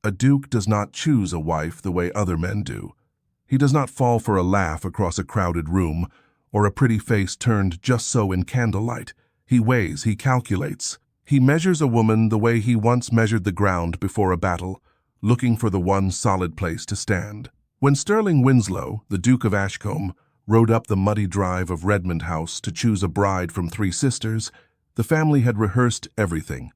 A duke does not choose a wife the way other men do. He does not fall for a laugh across a crowded room, or a pretty face turned just so in candlelight. He weighs, he calculates. He measures a woman the way he once measured the ground before a battle, looking for the one solid place to stand. When Sterling Winslow, the Duke of Ashcombe, rode up the muddy drive of Redmond House to choose a bride from three sisters, the family had rehearsed everything.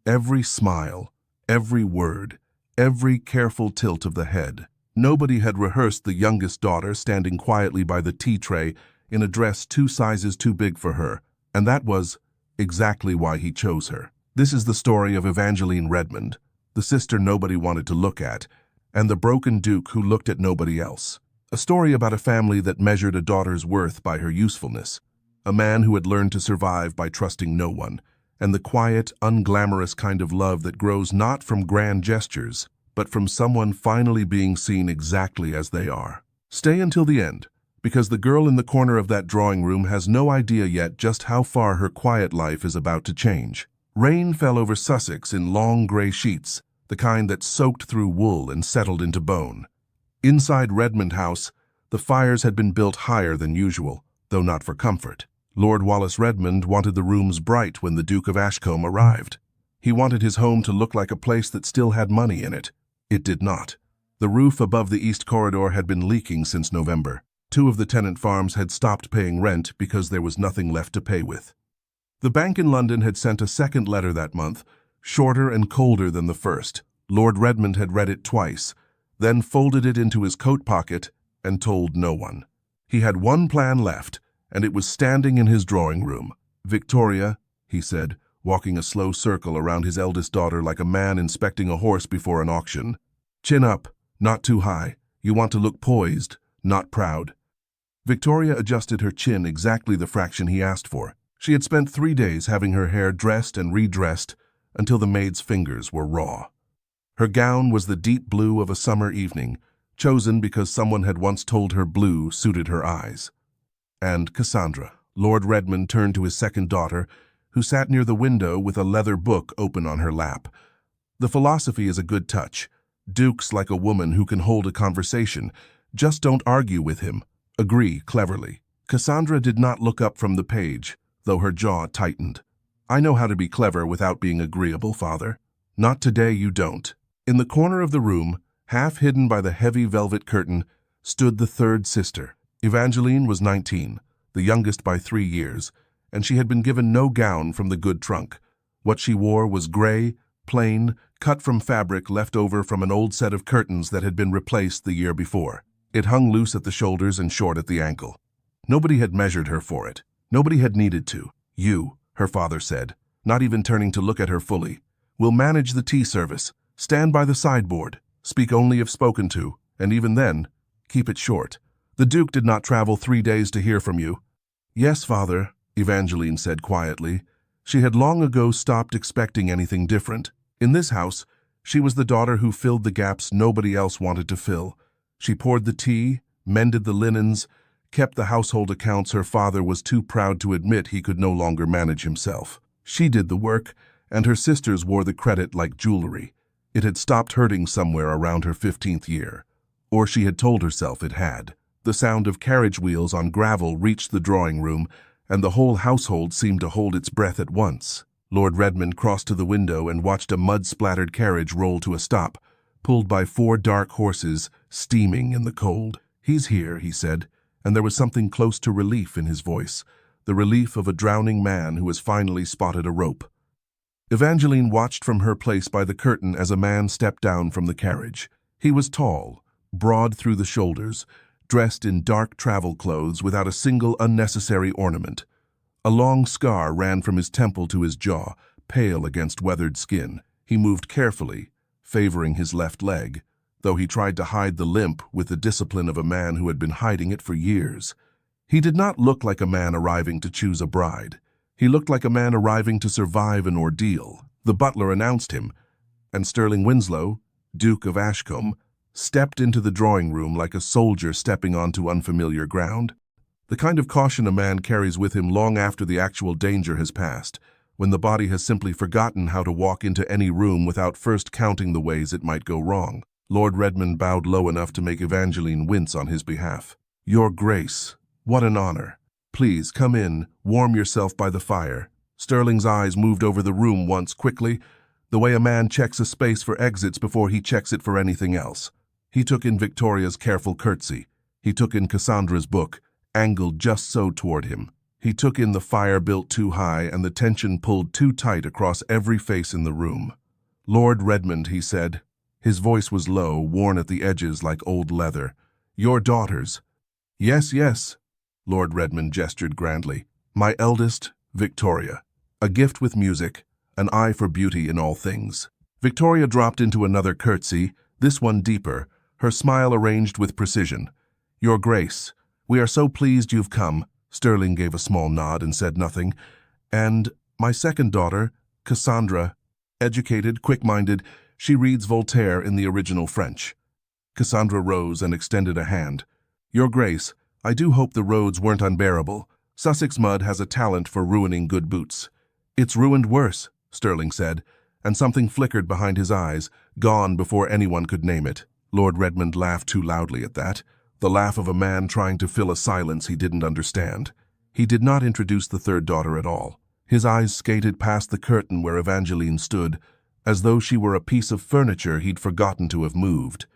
Every smile, every word, every careful tilt of the head. Nobody had rehearsed the youngest daughter standing quietly by the tea tray in a dress 2 sizes too big for her, and that was exactly why he chose her. This is the story of Evangeline Redmond, the sister nobody wanted to look at, and the broken duke who looked at nobody else. A story about a family that measured a daughter's worth by her usefulness, a man who had learned to survive by trusting no one, and the quiet, unglamorous kind of love that grows not from grand gestures, but from someone finally being seen exactly as they are. Stay until the end, because the girl in the corner of that drawing room has no idea yet just how far her quiet life is about to change. Rain fell over Sussex in long gray sheets, the kind that soaked through wool and settled into bone. Inside Redmond House, the fires had been built higher than usual, though not for comfort. Lord Wallace Redmond wanted the rooms bright when the Duke of Ashcombe arrived. He wanted his home to look like a place that still had money in it. It did not. The roof above the east corridor had been leaking since November. 2 of the tenant farms had stopped paying rent because there was nothing left to pay with. The bank in London had sent a second letter that month, shorter and colder than the first. Lord Redmond had read it twice, then folded it into his coat pocket and told no one. He had one plan left, and it was standing in his drawing room. "Victoria," he said, walking a slow circle around his eldest daughter like a man inspecting a horse before an auction. "Chin up, not too high. You want to look poised, not proud." Victoria adjusted her chin exactly the fraction he asked for. She had spent 3 days having her hair dressed and redressed until the maid's fingers were raw. Her gown was the deep blue of a summer evening, chosen because someone had once told her blue suited her eyes. And Cassandra. Lord Redmond turned to his second daughter, who sat near the window with a leather book open on her lap. The philosophy is a good touch. Duke's like a woman who can hold a conversation. Just don't argue with him. Agree cleverly. Cassandra did not look up from the page, though her jaw tightened. "I know how to be clever without being agreeable, father." "Not today, you don't." In the corner of the room, half hidden by the heavy velvet curtain, stood the third sister. Evangeline was 19, the youngest by 3 years, and she had been given no gown from the good trunk. What she wore was gray, plain, cut from fabric left over from an old set of curtains that had been replaced the year before. It hung loose at the shoulders and short at the ankle. Nobody had measured her for it. Nobody had needed to. "You," her father said, not even turning to look at her fully, "will manage the tea service. Stand by the sideboard. Speak only if spoken to, and even then, keep it short. The Duke did not travel 3 days to hear from you." "Yes, father," Evangeline said quietly. She had long ago stopped expecting anything different. In this house, she was the daughter who filled the gaps nobody else wanted to fill. She poured the tea, mended the linens, kept the household accounts her father was too proud to admit he could no longer manage himself. She did the work, and her sisters wore the credit like jewelry. It had stopped hurting somewhere around her 15th year, or she had told herself it had. The sound of carriage wheels on gravel reached the drawing room, and the whole household seemed to hold its breath at once. Lord Redmond crossed to the window and watched a mud-splattered carriage roll to a stop, pulled by 4 dark horses, steaming in the cold. "He's here," he said, and there was something close to relief in his voice, the relief of a drowning man who has finally spotted a rope. Evangeline watched from her place by the curtain as a man stepped down from the carriage. He was tall, broad through the shoulders, dressed in dark travel clothes without a single unnecessary ornament. A long scar ran from his temple to his jaw, pale against weathered skin. He moved carefully, favoring his left leg, though he tried to hide the limp with the discipline of a man who had been hiding it for years. He did not look like a man arriving to choose a bride. He looked like a man arriving to survive an ordeal. The butler announced him, and Sterling Winslow, Duke of Ashcombe, stepped into the drawing room like a soldier stepping onto unfamiliar ground. The kind of caution a man carries with him long after the actual danger has passed, when the body has simply forgotten how to walk into any room without first counting the ways it might go wrong. Lord Redmond bowed low enough to make Evangeline wince on his behalf. "Your Grace, what an honor. Please come in, warm yourself by the fire." Sterling's eyes moved over the room once quickly, the way a man checks a space for exits before he checks it for anything else. He took in Victoria's careful curtsy. He took in Cassandra's book, angled just so toward him. He took in the fire built too high and the tension pulled too tight across every face in the room. "Lord Redmond," he said. His voice was low, worn at the edges like old leather. "Your daughters." "Yes, yes," Lord Redmond gestured grandly. "My eldest, Victoria. A gift with music, an eye for beauty in all things." Victoria dropped into another curtsy, this one deeper, her smile arranged with precision. "Your Grace, we are so pleased you've come." Sterling gave a small nod and said nothing. "And my second daughter, Cassandra, educated, quick-minded, she reads Voltaire in the original French." Cassandra rose and extended a hand. "Your Grace, I do hope the roads weren't unbearable. Sussex mud has a talent for ruining good boots." "It's ruined worse," Sterling said, and something flickered behind his eyes, gone before anyone could name it. Lord Redmond laughed too loudly at that, the laugh of a man trying to fill a silence he didn't understand. He did not introduce the third daughter at all. His eyes skated past the curtain where Evangeline stood, as though she were a piece of furniture he'd forgotten to have moved.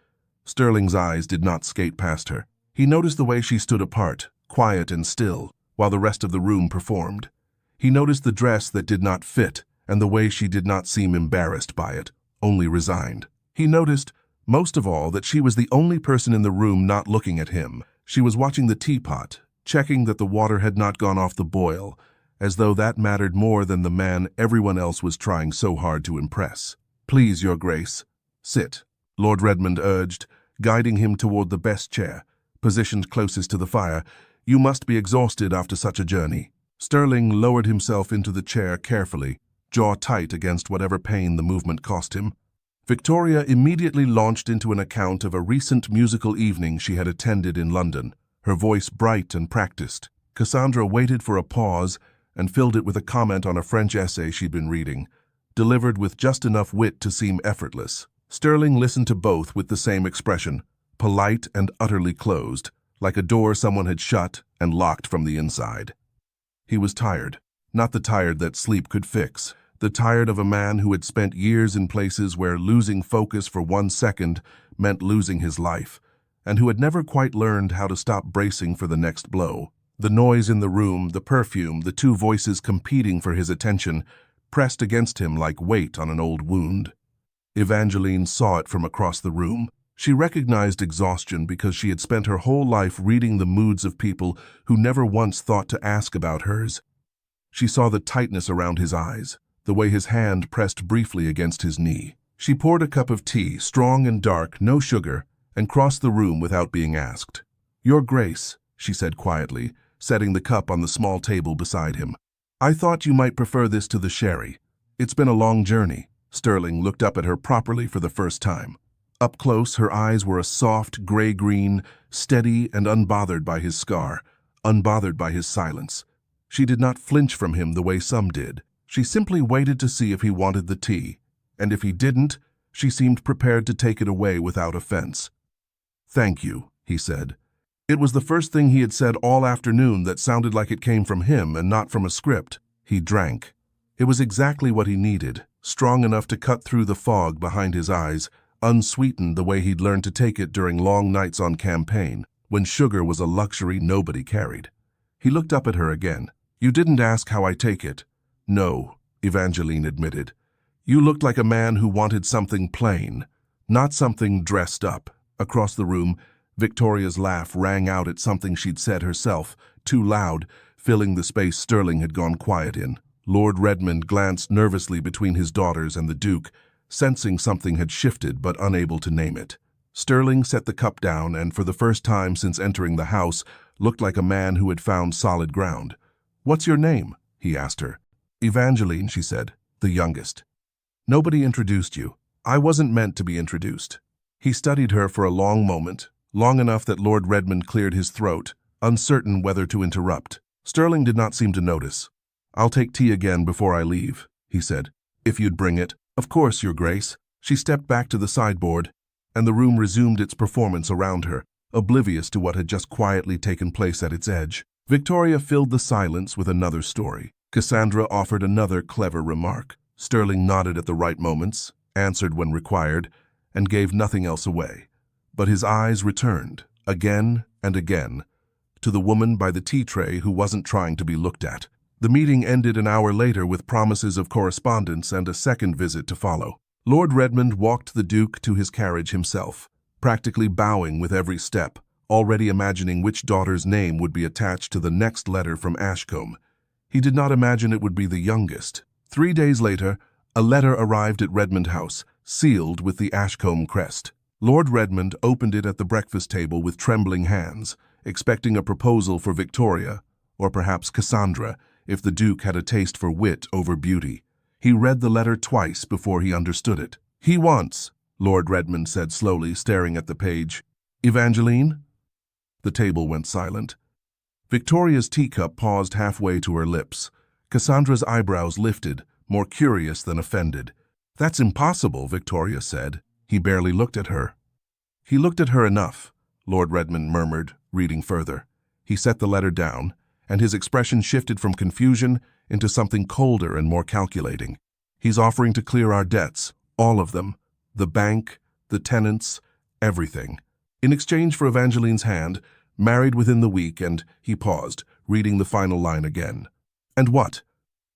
Sterling's eyes did not skate past her. He noticed the way she stood apart, quiet and still, while the rest of the room performed. He noticed the dress that did not fit, and the way she did not seem embarrassed by it, only resigned. He noticed, most of all, that she was the only person in the room not looking at him. She was watching the teapot, checking that the water had not gone off the boil, as though that mattered more than the man everyone else was trying so hard to impress. "Please, Your Grace, sit," Lord Redmond urged, guiding him toward the best chair, positioned closest to the fire. "You must be exhausted after such a journey." Sterling lowered himself into the chair carefully, jaw tight against whatever pain the movement cost him. Victoria immediately launched into an account of a recent musical evening she had attended in London, her voice bright and practiced. Cassandra waited for a pause and filled it with a comment on a French essay she'd been reading, delivered with just enough wit to seem effortless. Sterling listened to both with the same expression, polite and utterly closed, like a door someone had shut and locked from the inside. He was tired, not the tired that sleep could fix, the tired of a man who had spent years in places where losing focus for 1 second meant losing his life, and who had never quite learned how to stop bracing for the next blow. The noise in the room, the perfume, the two voices competing for his attention, pressed against him like weight on an old wound. Evangeline saw it from across the room. She recognized exhaustion because she had spent her whole life reading the moods of people who never once thought to ask about hers. She saw the tightness around his eyes, the way his hand pressed briefly against his knee. She poured a cup of tea, strong and dark, no sugar, and crossed the room without being asked. "Your Grace," she said quietly, setting the cup on the small table beside him. "I thought you might prefer this to the sherry. It's been a long journey." Sterling looked up at her properly for the first time. Up close, her eyes were a soft, gray-green, steady and unbothered by his scar, unbothered by his silence. She did not flinch from him the way some did. She simply waited to see if he wanted the tea, and if he didn't, she seemed prepared to take it away without offense. "Thank you," he said. It was the first thing he had said all afternoon that sounded like it came from him and not from a script. He drank. It was exactly what he needed, strong enough to cut through the fog behind his eyes, unsweetened the way he'd learned to take it during long nights on campaign, when sugar was a luxury nobody carried. He looked up at her again. "You didn't ask how I take it." "No," Evangeline admitted. "You looked like a man who wanted something plain, not something dressed up." Across the room, Victoria's laugh rang out at something she'd said herself, too loud, filling the space Sterling had gone quiet in. Lord Redmond glanced nervously between his daughters and the Duke, sensing something had shifted but unable to name it. Sterling set the cup down and, for the first time since entering the house, looked like a man who had found solid ground. "What's your name?" he asked her. "Evangeline," she said, "the youngest." "Nobody introduced you. I wasn't meant to be introduced." He studied her for a long moment, long enough that Lord Redmond cleared his throat, uncertain whether to interrupt. Sterling did not seem to notice. "I'll take tea again before I leave," he said. "If you'd bring it." "Of course, Your Grace." She stepped back to the sideboard, and the room resumed its performance around her, oblivious to what had just quietly taken place at its edge. Victoria filled the silence with another story. Cassandra offered another clever remark. Sterling nodded at the right moments, answered when required, and gave nothing else away. But his eyes returned, again and again, to the woman by the tea tray who wasn't trying to be looked at. The meeting ended an hour later with promises of correspondence and a second visit to follow. Lord Redmond walked the Duke to his carriage himself, practically bowing with every step, already imagining which daughter's name would be attached to the next letter from Ashcombe. He did not imagine it would be the youngest. 3 days later, a letter arrived at Redmond House, sealed with the Ashcombe crest. Lord Redmond opened it at the breakfast table with trembling hands, expecting a proposal for Victoria, or perhaps Cassandra, if the Duke had a taste for wit over beauty. He read the letter twice before he understood it. "He wants," Lord Redmond said slowly, staring at the page. "Evangeline?" The table went silent. Victoria's teacup paused halfway to her lips. Cassandra's eyebrows lifted, more curious than offended. "That's impossible," Victoria said. He barely looked at her. "He looked at her enough," Lord Redmond murmured, reading further. He set the letter down, and his expression shifted from confusion into something colder and more calculating. "He's offering to clear our debts, all of them, the bank, the tenants, everything, in exchange for Evangeline's hand, married within the week," and he paused, reading the final line again. "And what?"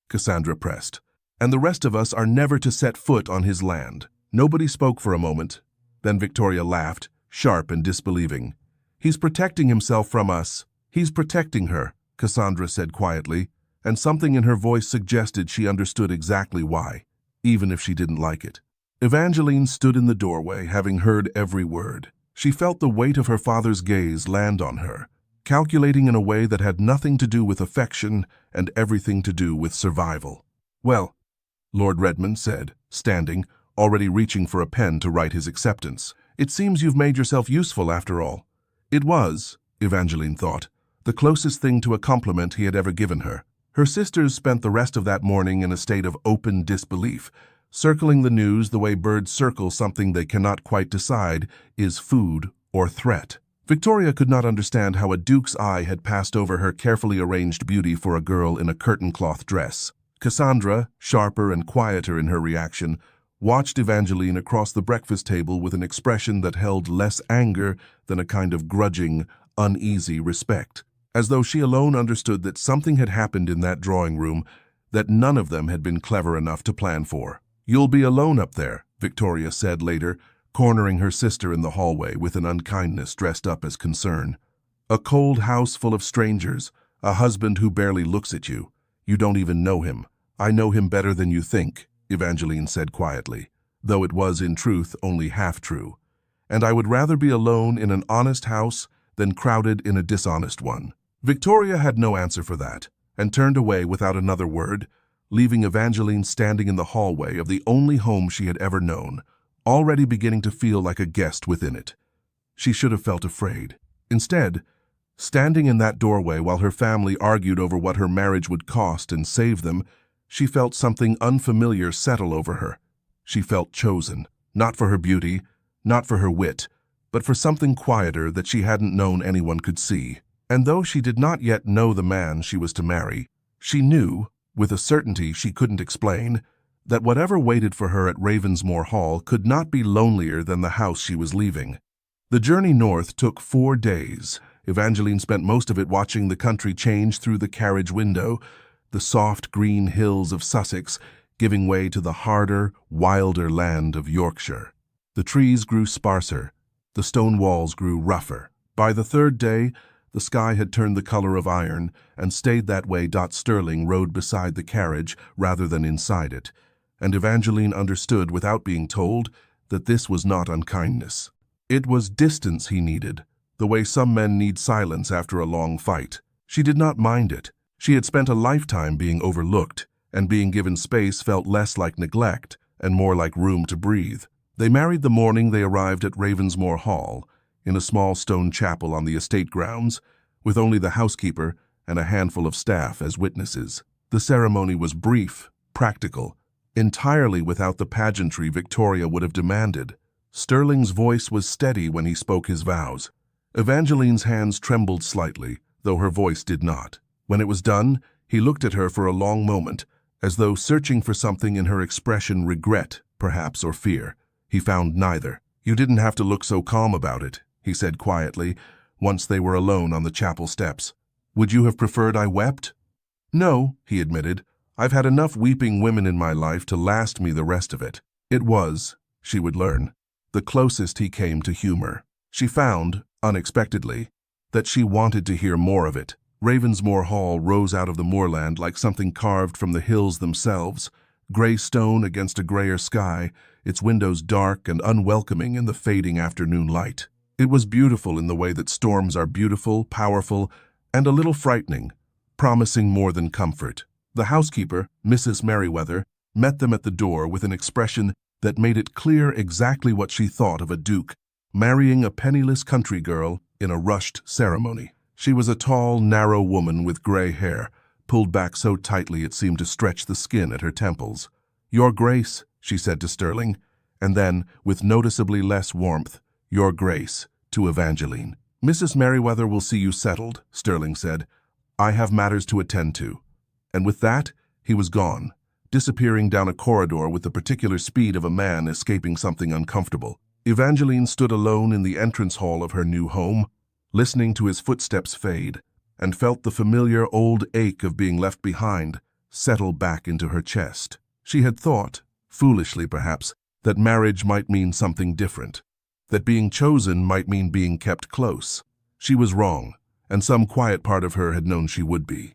Cassandra pressed. "And the rest of us are never to set foot on his land." Nobody spoke for a moment. Then Victoria laughed, sharp and disbelieving. "He's protecting himself from us." "He's protecting her," Cassandra said quietly, and something in her voice suggested she understood exactly why, even if she didn't like it. Evangeline stood in the doorway, having heard every word. She felt the weight of her father's gaze land on her, calculating in a way that had nothing to do with affection and everything to do with survival. "Well," Lord Redmond said, standing, already reaching for a pen to write his acceptance, "it seems you've made yourself useful after all." It was, Evangeline thought, the closest thing to a compliment he had ever given her. Her sisters spent the rest of that morning in a state of open disbelief, circling the news the way birds circle something they cannot quite decide is food or threat. Victoria could not understand how a duke's eye had passed over her carefully arranged beauty for a girl in a curtain-cloth dress. Cassandra, sharper and quieter in her reaction, watched Evangeline across the breakfast table with an expression that held less anger than a kind of grudging, uneasy respect, as though she alone understood that something had happened in that drawing room that none of them had been clever enough to plan for. "You'll be alone up there," Victoria said later, cornering her sister in the hallway with an unkindness dressed up as concern. "A cold house full of strangers, a husband who barely looks at you. You don't even know him." "I know him better than you think," Evangeline said quietly, though it was in truth only half true. "And I would rather be alone in an honest house than crowded in a dishonest one." Victoria had no answer for that, and turned away without another word, leaving Evangeline standing in the hallway of the only home she had ever known, already beginning to feel like a guest within it. She should have felt afraid. Instead, standing in that doorway while her family argued over what her marriage would cost and save them, she felt something unfamiliar settle over her. She felt chosen, not for her beauty, not for her wit, but for something quieter that she hadn't known anyone could see. And though she did not yet know the man she was to marry, she knew, with a certainty she couldn't explain, that whatever waited for her at Ravensmoor Hall could not be lonelier than the house she was leaving. The journey north took 4 days. Evangeline spent most of it watching the country change through the carriage window, the soft green hills of Sussex giving way to the harder, wilder land of Yorkshire. The trees grew sparser, the stone walls grew rougher. By the 3rd day, the sky had turned the color of iron and stayed that way. Sterling rode beside the carriage rather than inside it, and Evangeline understood without being told that this was not unkindness. It was distance he needed, the way some men need silence after a long fight. She did not mind it. She had spent a lifetime being overlooked, and being given space felt less like neglect and more like room to breathe. They married the morning they arrived at Ravensmoor Hall, in a small stone chapel on the estate grounds, with only the housekeeper and a handful of staff as witnesses. The ceremony was brief, practical, entirely without the pageantry Victoria would have demanded. Sterling's voice was steady when he spoke his vows. Evangeline's hands trembled slightly, though her voice did not. When it was done, he looked at her for a long moment, as though searching for something in her expression, regret, perhaps, or fear. He found neither. "You didn't have to look so calm about it," he said quietly, once they were alone on the chapel steps. "Would you have preferred I wept?" "No," he admitted. "I've had enough weeping women in my life to last me the rest of it." It was, she would learn, the closest he came to humor. She found, unexpectedly, that she wanted to hear more of it. Ravensmoor Hall rose out of the moorland like something carved from the hills themselves, gray stone against a grayer sky, its windows dark and unwelcoming in the fading afternoon light. It was beautiful in the way that storms are beautiful, powerful, and a little frightening, promising more than comfort. The housekeeper, Mrs. Merriweather, met them at the door with an expression that made it clear exactly what she thought of a duke marrying a penniless country girl in a rushed ceremony. She was a tall, narrow woman with gray hair, pulled back so tightly it seemed to stretch the skin at her temples. "Your Grace," she said to Sterling, and then, with noticeably less warmth, "Your Grace," to Evangeline. "Mrs. Merriweather will see you settled," Sterling said. "I have matters to attend to." And with that, he was gone, disappearing down a corridor with the particular speed of a man escaping something uncomfortable. Evangeline stood alone in the entrance hall of her new home, listening to his footsteps fade, and felt the familiar old ache of being left behind settle back into her chest. She had thought, foolishly perhaps, that marriage might mean something different, that being chosen might mean being kept close. She was wrong, and some quiet part of her had known she would be.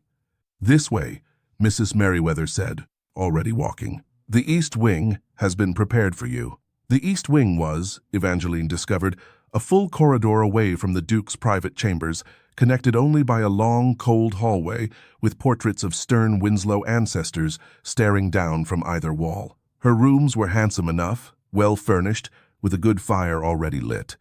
"This way," Mrs. Merriweather said, already walking. "The East Wing has been prepared for you." The East Wing was, Evangeline discovered, a full corridor away from the Duke's private chambers, connected only by a long, cold hallway with portraits of stern Winslow ancestors staring down from either wall. Her rooms were handsome enough, well furnished, with a good fire already lit.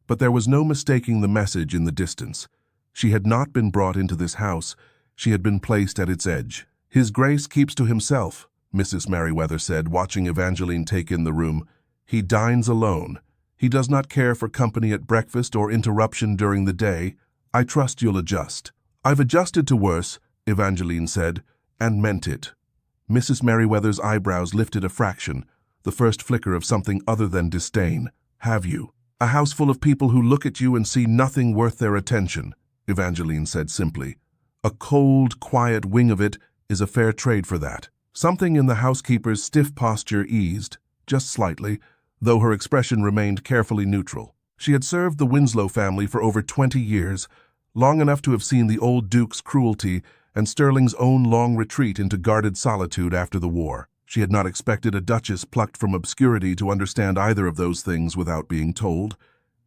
But there was no mistaking the message in the distance. She had not been brought into this house. She had been placed at its edge. "His Grace keeps to himself," Mrs. Merriweather said, watching Evangeline take in the room. "He dines alone. He does not care for company at breakfast or interruption during the day. I trust you'll adjust." "I've adjusted to worse," Evangeline said, and meant it. Mrs. Merriweather's eyebrows lifted a fraction, the first flicker of something other than disdain. "Have you? A house full of people who look at you and see nothing worth their attention," Evangeline said simply. "A cold, quiet wing of it is a fair trade for that." Something in the housekeeper's stiff posture eased, just slightly, though her expression remained carefully neutral. She had served the Winslow family for over 20 years, long enough to have seen the old Duke's cruelty and Sterling's own long retreat into guarded solitude after the war. She had not expected a duchess plucked from obscurity to understand either of those things without being told,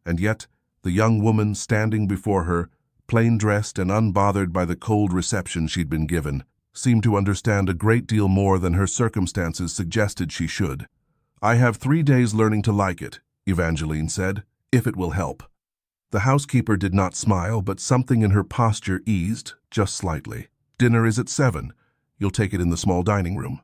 and yet the young woman standing before her, plain-dressed and unbothered by the cold reception she'd been given, seemed to understand a great deal more than her circumstances suggested she should. "I have 3 days learning to like it," Evangeline said, "if it will help." The housekeeper did not smile, but something in her posture eased, just slightly. "Dinner is at 7. You'll take it in the small dining room."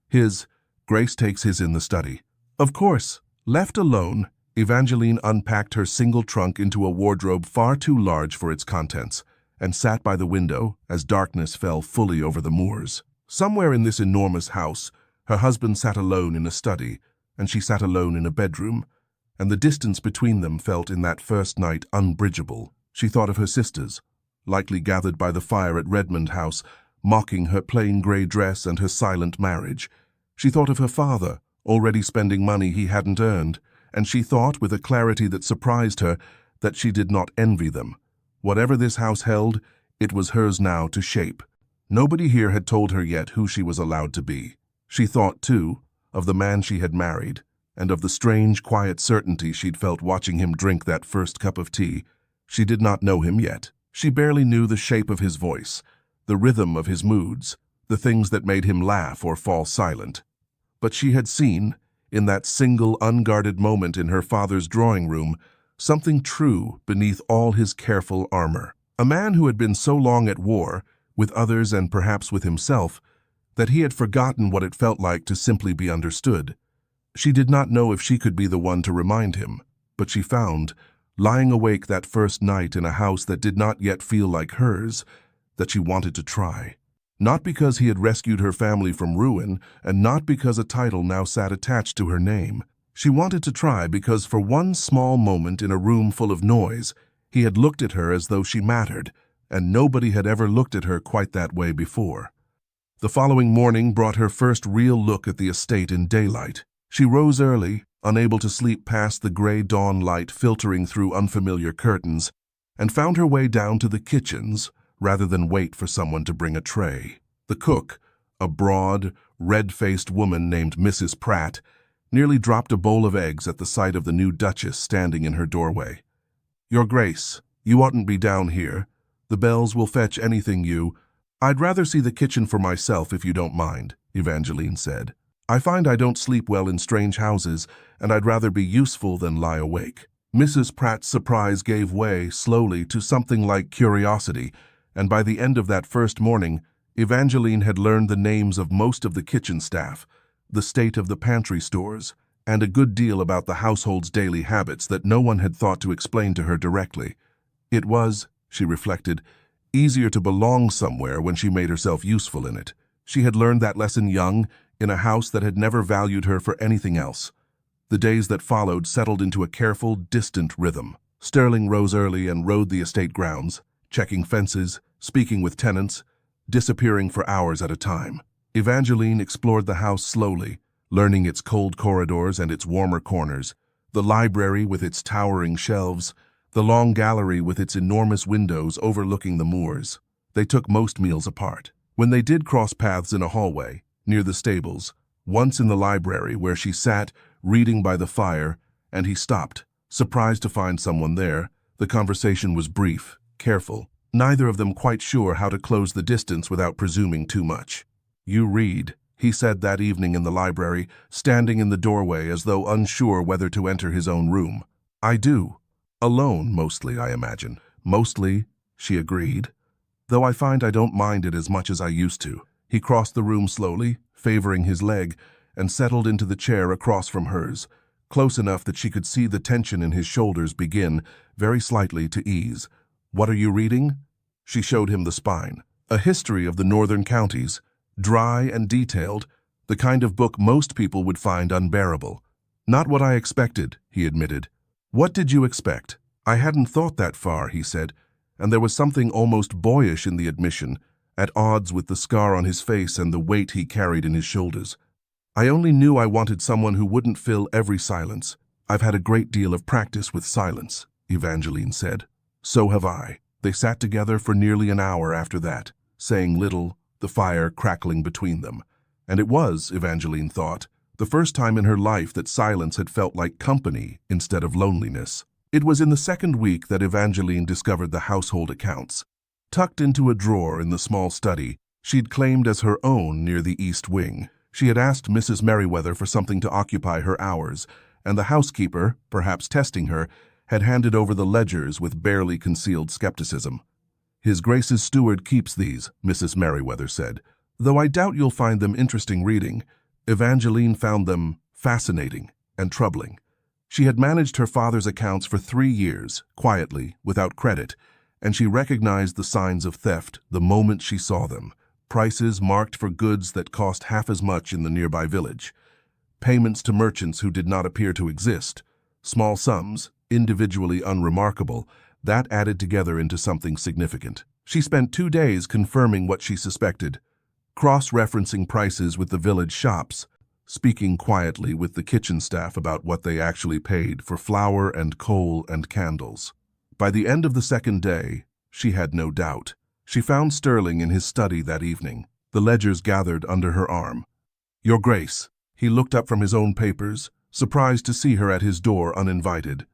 "His Grace takes his in the study." "Of course." Left alone, Evangeline unpacked her single trunk into a wardrobe far too large for its contents, and sat by the window as darkness fell fully over the moors. Somewhere in this enormous house, her husband sat alone in a study, and she sat alone in a bedroom, and the distance between them felt in that first night unbridgeable. She thought of her sisters, likely gathered by the fire at Redmond House, mocking her plain grey dress and her silent marriage. She thought of her father, already spending money he hadn't earned, and she thought, with a clarity that surprised her, that she did not envy them. Whatever this house held, it was hers now to shape. Nobody here had told her yet who she was allowed to be. She thought, too, of the man she had married, and of the strange, quiet certainty she'd felt watching him drink that first cup of tea. She did not know him yet. She barely knew the shape of his voice, the rhythm of his moods, the things that made him laugh or fall silent. But she had seen, in that single unguarded moment in her father's drawing room, something true beneath all his careful armor. A man who had been so long at war, with others and perhaps with himself, that he had forgotten what it felt like to simply be understood. She did not know if she could be the one to remind him, but she found, lying awake that first night in a house that did not yet feel like hers, that she wanted to try. Not because he had rescued her family from ruin, and not because a title now sat attached to her name. She wanted to try because for one small moment in a room full of noise, he had looked at her as though she mattered, and nobody had ever looked at her quite that way before. The following morning brought her first real look at the estate in daylight. She rose early, unable to sleep past the gray dawn light filtering through unfamiliar curtains, and found her way down to the kitchens rather than wait for someone to bring a tray. The cook, a broad, red-faced woman named Mrs. Pratt, nearly dropped a bowl of eggs at the sight of the new Duchess standing in her doorway. "Your Grace, you oughtn't be down here. The bells will fetch anything you—" "I'd rather see the kitchen for myself if you don't mind," Evangeline said. "I find I don't sleep well in strange houses, and I'd rather be useful than lie awake." Mrs. Pratt's surprise gave way, slowly, to something like curiosity, and by the end of that first morning, Evangeline had learned the names of most of the kitchen staff, the state of the pantry stores, and a good deal about the household's daily habits that no one had thought to explain to her directly. It was, she reflected, easier to belong somewhere when she made herself useful in it. She had learned that lesson young, in a house that had never valued her for anything else. The days that followed settled into a careful, distant rhythm. Sterling rose early and rode the estate grounds, checking fences, speaking with tenants, disappearing for hours at a time. Evangeline explored the house slowly, learning its cold corridors and its warmer corners, the library with its towering shelves, the long gallery with its enormous windows overlooking the moors. They took most meals apart. When they did cross paths in a hallway, near the stables, once in the library where she sat, reading by the fire, and he stopped, surprised to find someone there, the conversation was brief, careful, neither of them quite sure how to close the distance without presuming too much. "You read," he said that evening in the library, standing in the doorway as though unsure whether to enter his own room. "I do. Alone, mostly, I imagine." "Mostly," she agreed, "though I find I don't mind it as much as I used to." He crossed the room slowly, favoring his leg, and settled into the chair across from hers, close enough that she could see the tension in his shoulders begin, very slightly, to ease. "What are you reading?" She showed him the spine. A history of the northern counties, dry and detailed, the kind of book most people would find unbearable. "Not what I expected," he admitted. "What did you expect?" "I hadn't thought that far," he said, and there was something almost boyish in the admission, at odds with the scar on his face and the weight he carried in his shoulders. "I only knew I wanted someone who wouldn't fill every silence. I've had a great deal of practice with silence," Evangeline said. "So have I." They sat together for nearly an hour after that, saying little, the fire crackling between them. And it was, Evangeline thought, the first time in her life that silence had felt like company instead of loneliness. It was in the second week that Evangeline discovered the household accounts. Tucked into a drawer in the small study, she'd claimed as her own near the east wing. She had asked Mrs. Merriweather for something to occupy her hours, and the housekeeper, perhaps testing her, had handed over the ledgers with barely concealed skepticism. "His Grace's steward keeps these," Mrs. Merriweather said. "Though I doubt you'll find them interesting reading." Evangeline found them fascinating and troubling. She had managed her father's accounts for 3 years, quietly, without credit, and she recognized the signs of theft the moment she saw them. Prices marked for goods that cost half as much in the nearby village. Payments to merchants who did not appear to exist. Small sums, individually unremarkable, that added together into something significant. She spent 2 days confirming what she suspected, cross-referencing prices with the village shops, speaking quietly with the kitchen staff about what they actually paid for flour and coal and candles. By the end of the second day, she had no doubt. She found Sterling in his study that evening, the ledgers gathered under her arm. "Your Grace." He looked up from his own papers, surprised to see her at his door uninvited.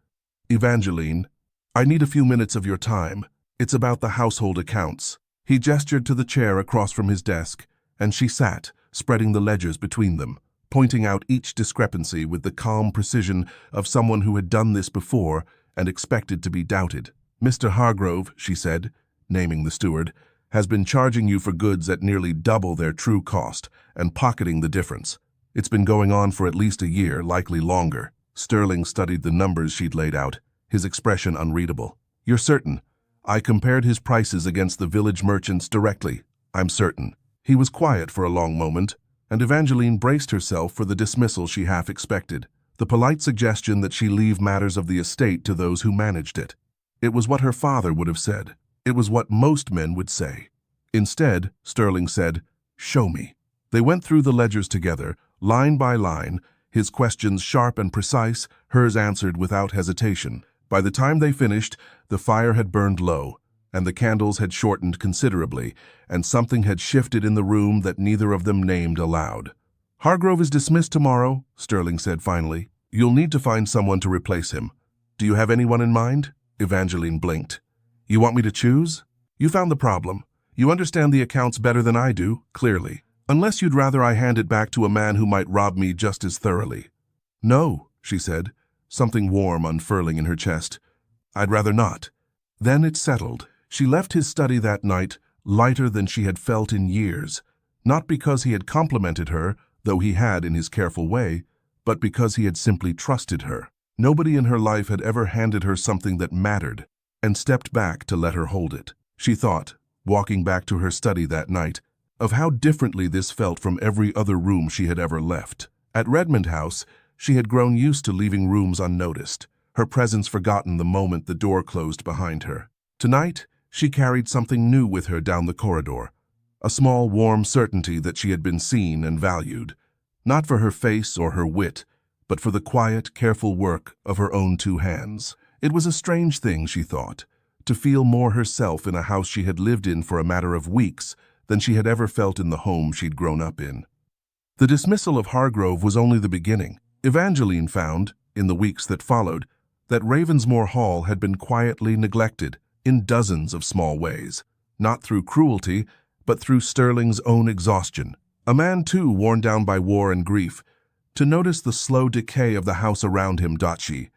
"Evangeline, I need a few minutes of your time. It's about the household accounts." He gestured to the chair across from his desk, and she sat, spreading the ledgers between them, pointing out each discrepancy with the calm precision of someone who had done this before and expected to be doubted. "Mr. Hargrove," she said, naming the steward, has been charging you for goods at nearly double their true cost and pocketing the difference. It's been going on for at least a year, likely longer. Sterling studied the numbers she'd laid out, his expression unreadable. You're certain? I compared his prices against the village merchants directly. I'm certain. He was quiet for a long moment, and Evangeline braced herself for the dismissal she half expected, the polite suggestion that she leave matters of the estate to those who managed it. It was what her father would have said. It was what most men would say. Instead, Sterling said, "Show me." They went through the ledgers together, line by line, his questions sharp and precise, hers answered without hesitation. By the time they finished, the fire had burned low, and the candles had shortened considerably, and something had shifted in the room that neither of them named aloud. "Hargrove is dismissed tomorrow," Sterling said finally. "You'll need to find someone to replace him. Do you have anyone in mind?" Evangeline blinked. "You want me to choose? You found the problem. You understand the accounts better than I do, clearly. Unless you'd rather I hand it back to a man who might rob me just as thoroughly." "No," she said, something warm unfurling in her chest. "I'd rather not." Then it settled. She left his study that night lighter than she had felt in years, not because he had complimented her, though he had in his careful way, but because he had simply trusted her. Nobody in her life had ever handed her something that mattered, and stepped back to let her hold it. She thought, walking back to her study that night, of how differently this felt from every other room she had ever left. At Redmond House, she had grown used to leaving rooms unnoticed, her presence forgotten the moment the door closed behind her. Tonight, she carried something new with her down the corridor, a small, warm certainty that she had been seen and valued, not for her face or her wit, but for the quiet, careful work of her own two hands. It was a strange thing, she thought, to feel more herself in a house she had lived in for a matter of weeks than she had ever felt in the home she'd grown up in. The dismissal of Hargrove was only the beginning. Evangeline found, in the weeks that followed, that Ravensmoor Hall had been quietly neglected in dozens of small ways, not through cruelty, but through Sterling's own exhaustion. A man, too, worn down by war and grief, to notice the slow decay of the house around him, she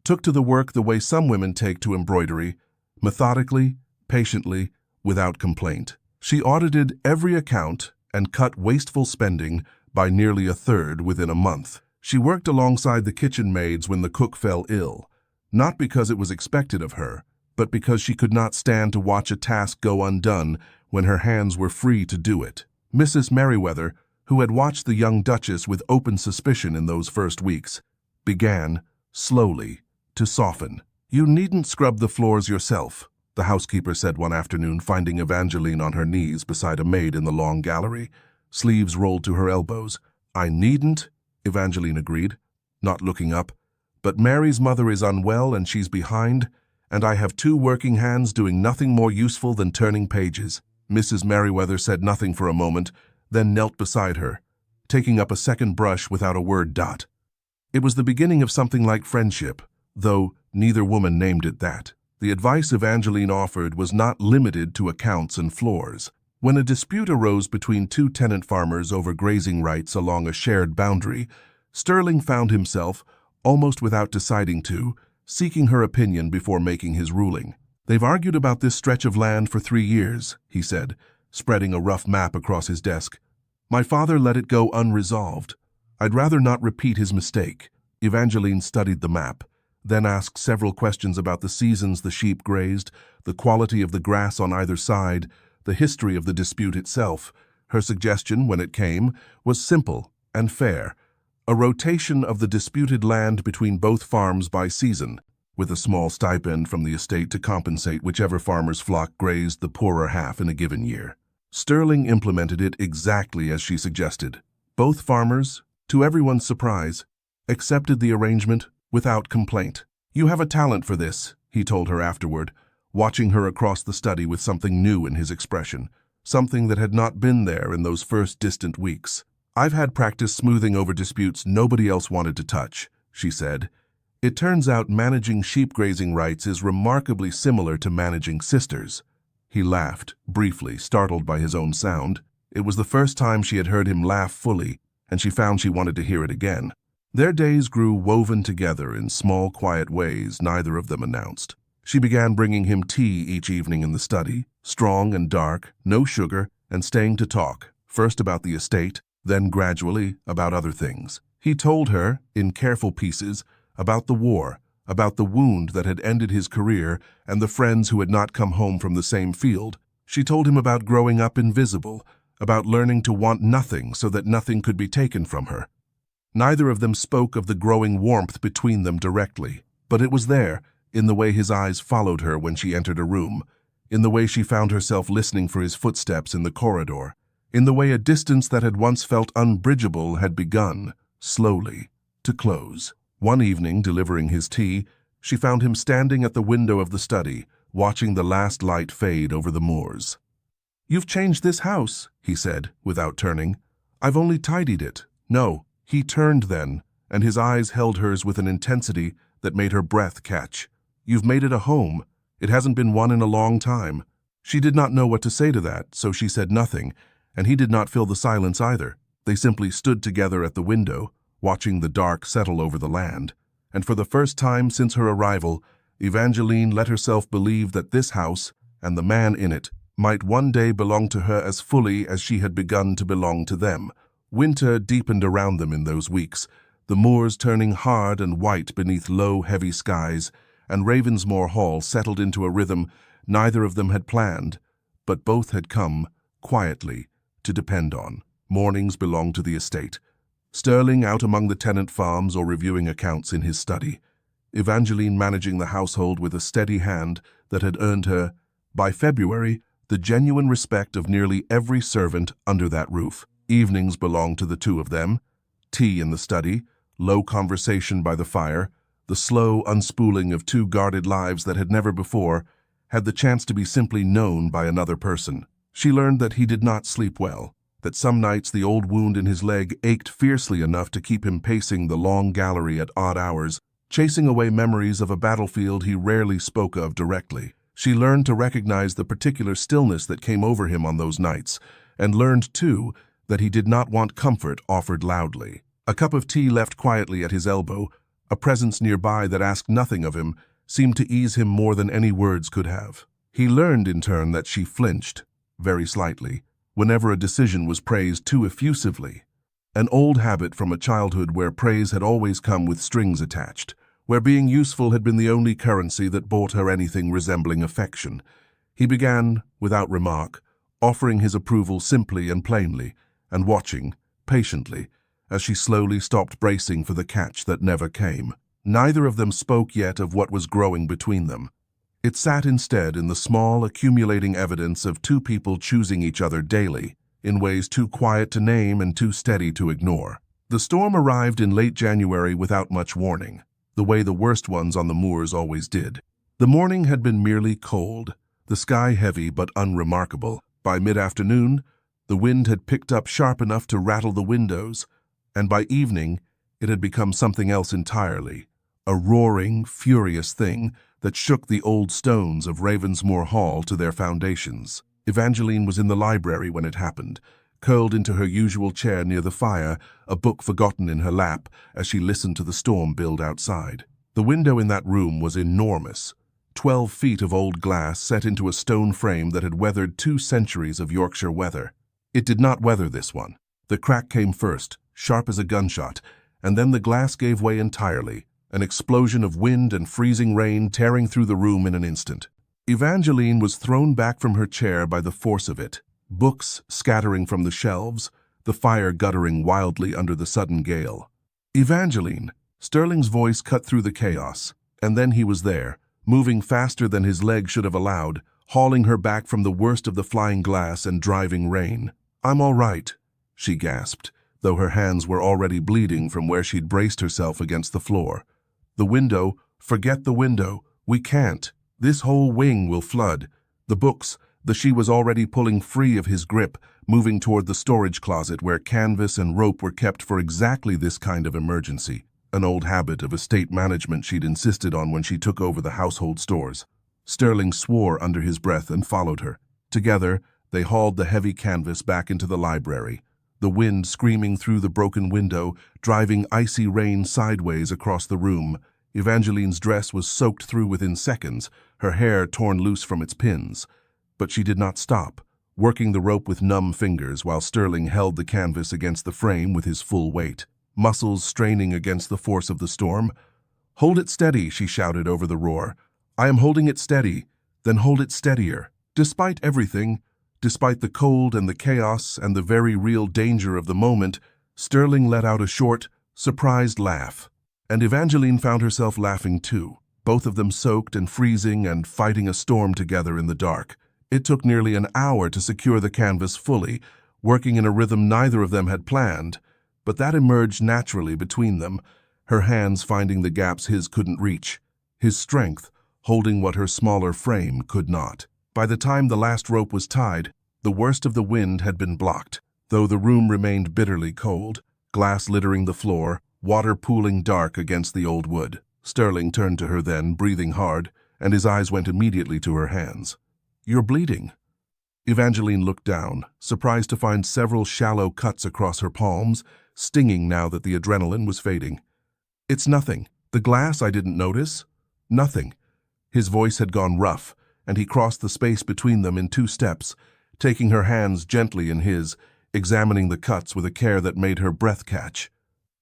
took to the work the way some women take to embroidery, methodically, patiently, without complaint. She audited every account and cut wasteful spending by nearly a third within a month. She worked alongside the kitchen maids when the cook fell ill, not because it was expected of her, but because she could not stand to watch a task go undone when her hands were free to do it. Mrs. Merriweather, who had watched the young Duchess with open suspicion in those first weeks, began, slowly, to soften. "You needn't scrub the floors yourself," the housekeeper said one afternoon, finding Evangeline on her knees beside a maid in the long gallery, sleeves rolled to her elbows. "I needn't," Evangeline agreed, not looking up, "but Mary's mother is unwell and she's behind, and I have two working hands doing nothing more useful than turning pages." Mrs. Merriweather said nothing for a moment, then knelt beside her, taking up a second brush without a word. It was the beginning of something like friendship, though neither woman named it that. The advice Evangeline offered was not limited to accounts and floors. When a dispute arose between two tenant farmers over grazing rights along a shared boundary, Sterling found himself, almost without deciding to, seeking her opinion before making his ruling. "They've argued about this stretch of land for 3 years, he said, spreading a rough map across his desk. "My father let it go unresolved. I'd rather not repeat his mistake." Evangeline studied the map, then asked several questions about the seasons the sheep grazed, the quality of the grass on either side, the history of the dispute itself. Her suggestion, when it came, was simple and fair: a rotation of the disputed land between both farms by season, with a small stipend from the estate to compensate whichever farmer's flock grazed the poorer half in a given year. Sterling implemented it exactly as she suggested. Both farmers, to everyone's surprise, accepted the arrangement without complaint. "You have a talent for this," he told her afterward, watching her across the study with something new in his expression, something that had not been there in those first distant weeks. "I've had practice smoothing over disputes nobody else wanted to touch," she said. "It turns out managing sheep grazing rights is remarkably similar to managing sisters." He laughed, briefly, startled by his own sound. It was the first time she had heard him laugh fully, and she found she wanted to hear it again. Their days grew woven together in small, quiet ways neither of them announced. She began bringing him tea each evening in the study, strong and dark, no sugar, and staying to talk, first about the estate, then gradually about other things. He told her, in careful pieces, about the war, about the wound that had ended his career and the friends who had not come home from the same field. She told him about growing up invisible, about learning to want nothing so that nothing could be taken from her. Neither of them spoke of the growing warmth between them directly, but it was there, in the way his eyes followed her when she entered a room, in the way she found herself listening for his footsteps in the corridor, in the way a distance that had once felt unbridgeable had begun, slowly, to close. One evening, delivering his tea, she found him standing at the window of the study, watching the last light fade over the moors. "You've changed this house," he said, without turning. "I've only tidied it." No, he turned then, and his eyes held hers with an intensity that made her breath catch. "You've made it a home. It hasn't been one in a long time." She did not know what to say to that, so she said nothing, and he did not fill the silence either. They simply stood together at the window, watching the dark settle over the land, and for the first time since her arrival, Evangeline let herself believe that this house, and the man in it, might one day belong to her as fully as she had begun to belong to them. Winter deepened around them in those weeks, the moors turning hard and white beneath low, heavy skies, and Ravensmoor Hall settled into a rhythm neither of them had planned, but both had come, quietly, to depend on. Mornings belonged to the estate. Sterling out among the tenant farms or reviewing accounts in his study. Evangeline managing the household with a steady hand that had earned her, by February, the genuine respect of nearly every servant under that roof. Evenings belonged to the two of them. Tea in the study, low conversation by the fire, the slow unspooling of two guarded lives that had never before had the chance to be simply known by another person. She learned that he did not sleep well, that some nights the old wound in his leg ached fiercely enough to keep him pacing the long gallery at odd hours, chasing away memories of a battlefield he rarely spoke of directly. She learned to recognize the particular stillness that came over him on those nights, and learned, too, that he did not want comfort offered loudly. A cup of tea left quietly at his elbow, a presence nearby that asked nothing of him, seemed to ease him more than any words could have. He learned, in turn, that she flinched, very slightly, whenever a decision was praised too effusively. An old habit from a childhood where praise had always come with strings attached, where being useful had been the only currency that bought her anything resembling affection. He began, without remark, offering his approval simply and plainly, and watching, patiently, as she slowly stopped bracing for the catch that never came. Neither of them spoke yet of what was growing between them. It sat instead in the small, accumulating evidence of two people choosing each other daily, in ways too quiet to name and too steady to ignore. The storm arrived in late January without much warning, the way the worst ones on the moors always did. The morning had been merely cold, the sky heavy but unremarkable. By mid-afternoon, the wind had picked up sharp enough to rattle the windows, and by evening, it had become something else entirely, a roaring, furious thing that shook the old stones of Ravensmoor Hall to their foundations. Evangeline was in the library when it happened, curled into her usual chair near the fire, a book forgotten in her lap as she listened to the storm build outside. The window in that room was enormous, 12 feet of old glass set into a stone frame that had weathered 2 centuries of Yorkshire weather. It did not weather this one. The crack came first, sharp as a gunshot, and then the glass gave way entirely, an explosion of wind and freezing rain tearing through the room in an instant. Evangeline was thrown back from her chair by the force of it, books scattering from the shelves, the fire guttering wildly under the sudden gale. "Evangeline!" Sterling's voice cut through the chaos, and then he was there, moving faster than his legs should have allowed, hauling her back from the worst of the flying glass and driving rain. "I'm all right," she gasped, though her hands were already bleeding from where she'd braced herself against the floor. "The window, forget the window. We can't. This whole wing will flood. The books," she was already pulling free of his grip, moving toward the storage closet where canvas and rope were kept for exactly this kind of emergency, an old habit of estate management she'd insisted on when she took over the household stores. Sterling swore under his breath and followed her. Together, they hauled the heavy canvas back into the library, the wind screaming through the broken window, driving icy rain sideways across the room, Evangeline's dress was soaked through within seconds, her hair torn loose from its pins. But she did not stop, working the rope with numb fingers while Sterling held the canvas against the frame with his full weight, muscles straining against the force of the storm. "Hold it steady," she shouted over the roar. "I am holding it steady." "Then hold it steadier." Despite everything, despite the cold and the chaos and the very real danger of the moment, Sterling let out a short, surprised laugh. And Evangeline found herself laughing too, both of them soaked and freezing and fighting a storm together in the dark. It took nearly an hour to secure the canvas fully, working in a rhythm neither of them had planned, but that emerged naturally between them, her hands finding the gaps his couldn't reach, his strength holding what her smaller frame could not. By the time the last rope was tied, the worst of the wind had been blocked, though the room remained bitterly cold, glass littering the floor, water pooling dark against the old wood. Sterling turned to her then, breathing hard, and his eyes went immediately to her hands. "You're bleeding." Evangeline looked down, surprised to find several shallow cuts across her palms, stinging now that the adrenaline was fading. "It's nothing. The glass I didn't notice. Nothing." His voice had gone rough, and he crossed the space between them in 2 steps, taking her hands gently in his, examining the cuts with a care that made her breath catch.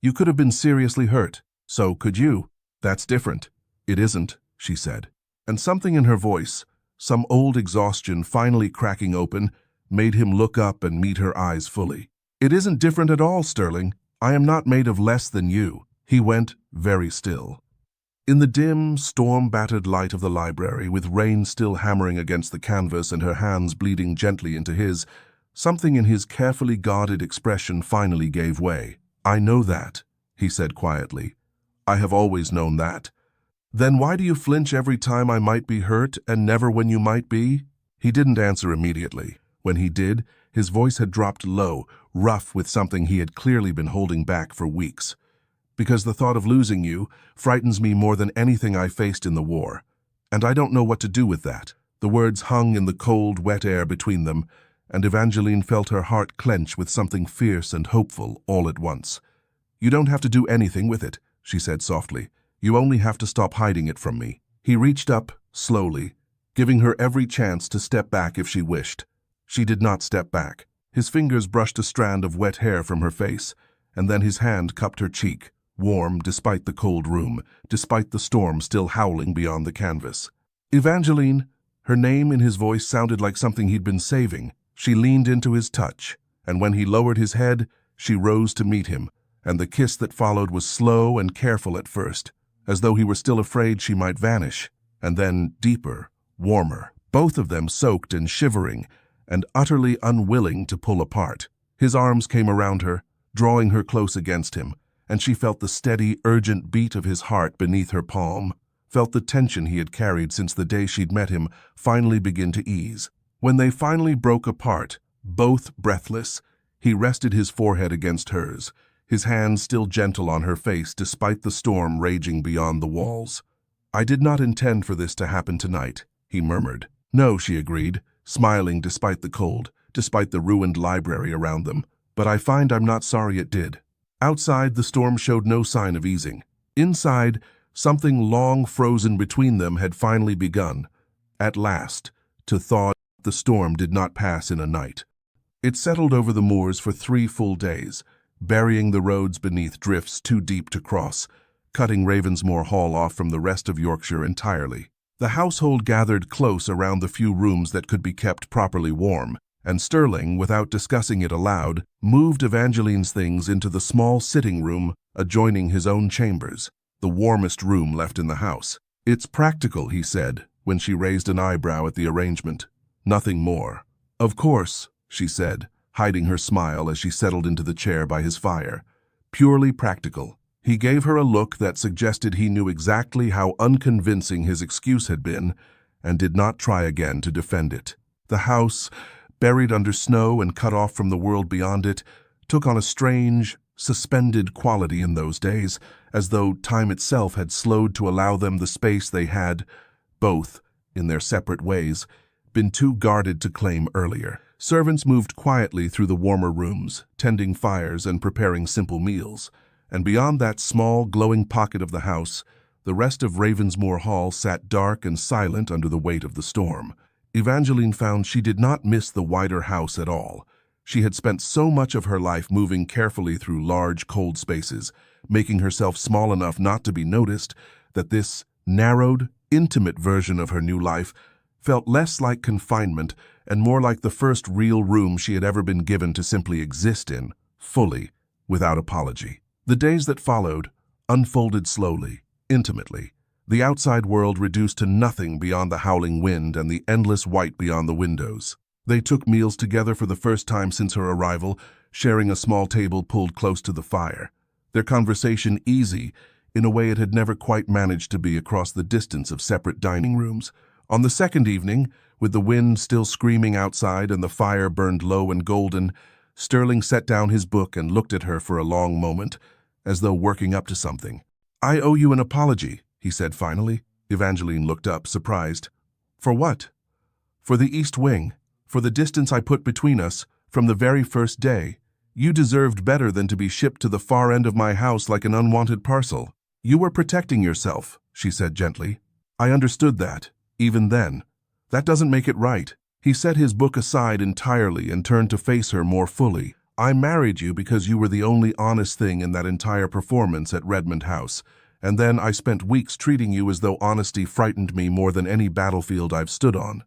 "You could have been seriously hurt. So could you. That's different." "It isn't," she said. And something in her voice, some old exhaustion finally cracking open, made him look up and meet her eyes fully. "It isn't different at all, Sterling. I am not made of less than you." He went very still. In the dim, storm-battered light of the library, with rain still hammering against the canvas and her hands bleeding gently into his, something in his carefully guarded expression finally gave way. "I know that," he said quietly. "I have always known that." "Then why do you flinch every time I might be hurt and never when you might be?" He didn't answer immediately. When he did, his voice had dropped low, rough with something he had clearly been holding back for weeks. "Because the thought of losing you frightens me more than anything I faced in the war. And I don't know what to do with that." The words hung in the cold, wet air between them, and Evangeline felt her heart clench with something fierce and hopeful all at once. "You don't have to do anything with it," she said softly. "You only have to stop hiding it from me." He reached up, slowly, giving her every chance to step back if she wished. She did not step back. His fingers brushed a strand of wet hair from her face, and then his hand cupped her cheek, warm despite the cold room, despite the storm still howling beyond the canvas. "Evangeline," her name in his voice sounded like something he'd been saving. She leaned into his touch, and when he lowered his head, she rose to meet him, and the kiss that followed was slow and careful at first, as though he were still afraid she might vanish, and then deeper, warmer, both of them soaked and shivering, and utterly unwilling to pull apart. His arms came around her, drawing her close against him, and she felt the steady, urgent beat of his heart beneath her palm, felt the tension he had carried since the day she'd met him finally begin to ease. When they finally broke apart, both breathless, he rested his forehead against hers, his hand still gentle on her face despite the storm raging beyond the walls. "I did not intend for this to happen tonight," he murmured. "No," she agreed, smiling despite the cold, despite the ruined library around them. "But I find I'm not sorry it did." Outside, the storm showed no sign of easing. Inside, something long frozen between them had finally begun, at last, to thaw. The storm did not pass in a night. It settled over the moors for 3 full days, burying the roads beneath drifts too deep to cross, cutting Ravensmoor Hall off from the rest of Yorkshire entirely. The household gathered close around the few rooms that could be kept properly warm, and Sterling, without discussing it aloud, moved Evangeline's things into the small sitting room adjoining his own chambers, the warmest room left in the house. "It's practical," he said, when she raised an eyebrow at the arrangement. "Nothing more." "Of course," she said, hiding her smile as she settled into the chair by his fire. "Purely practical." He gave her a look that suggested he knew exactly how unconvincing his excuse had been, and did not try again to defend it. The house, buried under snow and cut off from the world beyond it, took on a strange, suspended quality in those days, as though time itself had slowed to allow them the space they had, both, in their separate ways, been too guarded to claim earlier. Servants moved quietly through the warmer rooms, tending fires and preparing simple meals, and beyond that small, glowing pocket of the house, The rest of Ravensmoor Hall sat dark and silent under the weight of the storm. Evangeline found she did not miss the wider house at all. She had spent so much of her life moving carefully through large, cold spaces, making herself small enough not to be noticed, that this narrowed, intimate version of her new life felt less like confinement and more like the first real room she had ever been given to simply exist in, fully, without apology. The days that followed unfolded slowly, intimately. The outside world reduced to nothing beyond the howling wind and the endless white beyond the windows. They took meals together for the first time since her arrival, sharing a small table pulled close to the fire. Their conversation easy, in a way it had never quite managed to be across the distance of separate dining rooms. On the second evening, with the wind still screaming outside and the fire burned low and golden, Sterling set down his book and looked at her for a long moment, as though working up to something. "I owe you an apology," he said finally. Evangeline looked up, surprised. "For what?" "For the East Wing. For the distance I put between us from the very first day. You deserved better than to be shipped to the far end of my house like an unwanted parcel." "You were protecting yourself," she said gently. "I understood that, even then. That doesn't make it right." He set his book aside entirely and turned to face her more fully. "I married you because you were the only honest thing in that entire performance at Redmond House, and then I spent weeks treating you as though honesty frightened me more than any battlefield I've stood on."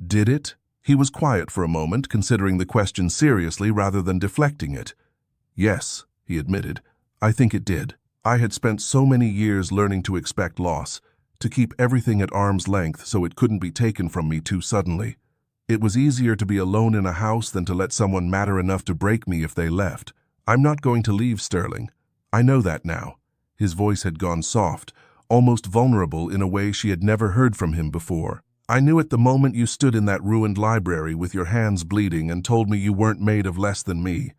"Did it?" He was quiet for a moment, considering the question seriously rather than deflecting it. "Yes," he admitted, "I think it did. I had spent so many years learning to expect loss, to keep everything at arm's length so it couldn't be taken from me too suddenly. It was easier to be alone in a house than to let someone matter enough to break me if they left. I'm not going to leave, Sterling. I know that now." His voice had gone soft, almost vulnerable in a way she had never heard from him before. "I knew it the moment you stood in that ruined library with your hands bleeding and told me you weren't made of less than me.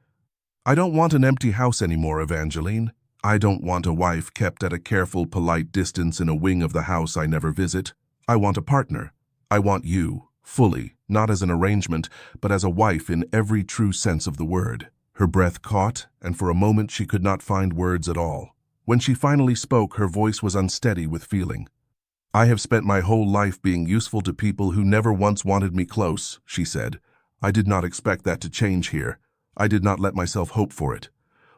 I don't want an empty house anymore, Evangeline. I don't want a wife kept at a careful, polite distance in a wing of the house I never visit. I want a partner. I want you, fully, not as an arrangement, but as a wife in every true sense of the word." Her breath caught, and for a moment she could not find words at all. When she finally spoke, her voice was unsteady with feeling. "I have spent my whole life being useful to people who never once wanted me close," she said. "I did not expect that to change here. I did not let myself hope for it."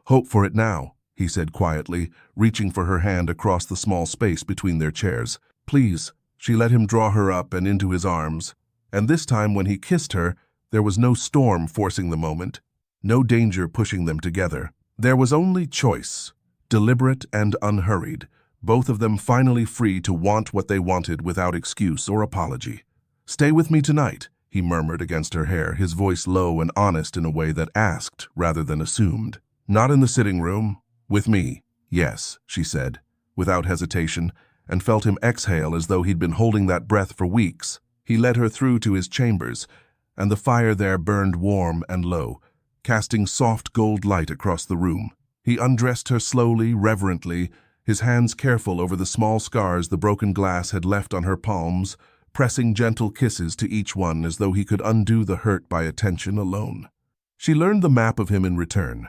"Hope for it now," he said quietly, reaching for her hand across the small space between their chairs. "Please." She let him draw her up and into his arms, and this time when he kissed her, there was no storm forcing the moment, no danger pushing them together. There was only choice, deliberate and unhurried, both of them finally free to want what they wanted without excuse or apology. "Stay with me tonight," he murmured against her hair, his voice low and honest in a way that asked rather than assumed. "Not in the sitting room. With me." "Yes," she said, without hesitation, and felt him exhale as though he'd been holding that breath for weeks. He led her through to his chambers, and the fire there burned warm and low, casting soft gold light across the room. He undressed her slowly, reverently, his hands careful over the small scars the broken glass had left on her palms, pressing gentle kisses to each one as though he could undo the hurt by attention alone. She learned the map of him in return.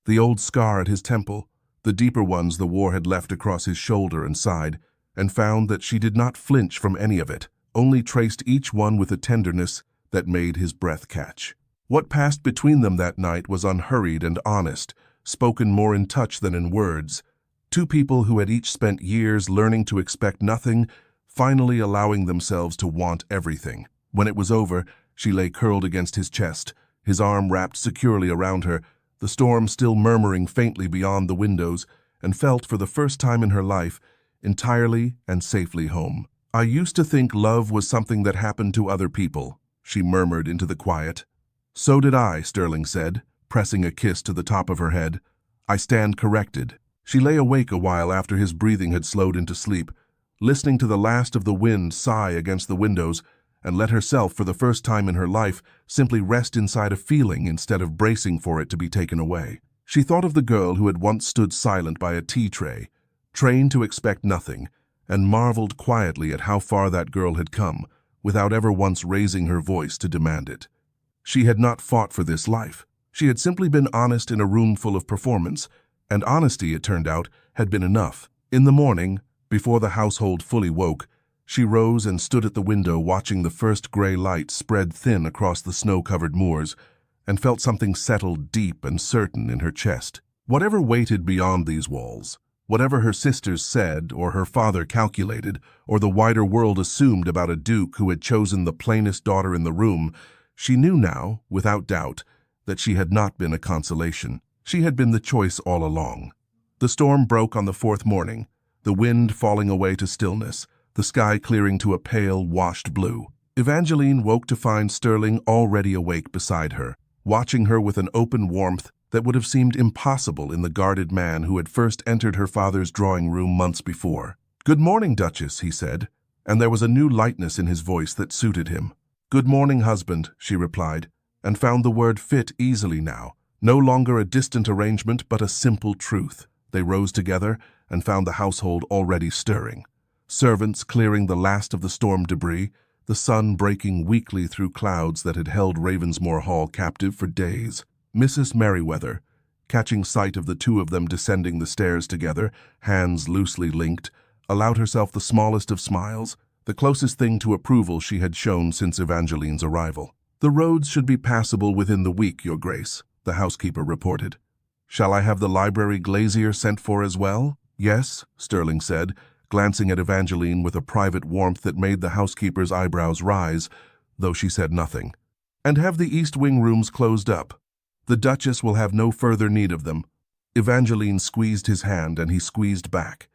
The old scar at his temple, the deeper ones the war had left across his shoulder and side, and found that she did not flinch from any of it, only traced each one with a tenderness that made his breath catch. What passed between them that night was unhurried and honest, spoken more in touch than in words. Two people who had each spent years learning to expect nothing, finally allowing themselves to want everything. When it was over, she lay curled against his chest, his arm wrapped securely around her, the storm still murmuring faintly beyond the windows, and felt for the first time in her life entirely and safely home. "I used to think love was something that happened to other people," she murmured into the quiet. "So did I," Sterling said, pressing a kiss to the top of her head. "I stand corrected." She lay awake a while after his breathing had slowed into sleep, listening to the last of the wind sigh against the windows, and let herself, for the first time in her life, simply rest inside a feeling instead of bracing for it to be taken away. She thought of the girl who had once stood silent by a tea tray, trained to expect nothing, and marveled quietly at how far that girl had come, without ever once raising her voice to demand it. She had not fought for this life. She had simply been honest in a room full of performance, and honesty, it turned out, had been enough. In the morning, Before the household fully woke, she rose and stood at the window watching the first gray light spread thin across the snow-covered moors, and felt something settle deep and certain in her chest. Whatever waited beyond these walls, whatever her sisters said or her father calculated, or the wider world assumed about a duke who had chosen the plainest daughter in the room, she knew now, without doubt, that she had not been a consolation. She had been the choice all along. The storm broke on the fourth morning, the wind falling away to stillness, the sky clearing to a pale, washed blue. Evangeline woke to find Sterling already awake beside her, watching her with an open warmth that would have seemed impossible in the guarded man who had first entered her father's drawing room months before. "Good morning, Duchess," he said, and there was a new lightness in his voice that suited him. "Good morning, husband," she replied, and found the word fit easily now, no longer a distant arrangement but a simple truth. They rose together and found the household already stirring. Servants clearing the last of the storm debris, the sun breaking weakly through clouds that had held Ravensmore Hall captive for days. Mrs. Merriweather, catching sight of the two of them descending the stairs together, hands loosely linked, allowed herself the smallest of smiles, the closest thing to approval she had shown since Evangeline's arrival. "The roads should be passable within the week, Your Grace," the housekeeper reported. "Shall I have the library glazier sent for as well?" "Yes," Sterling said, glancing at Evangeline with a private warmth that made the housekeeper's eyebrows rise, though she said nothing. "And have the East Wing rooms closed up. The Duchess will have no further need of them." Evangeline squeezed his hand and he squeezed back,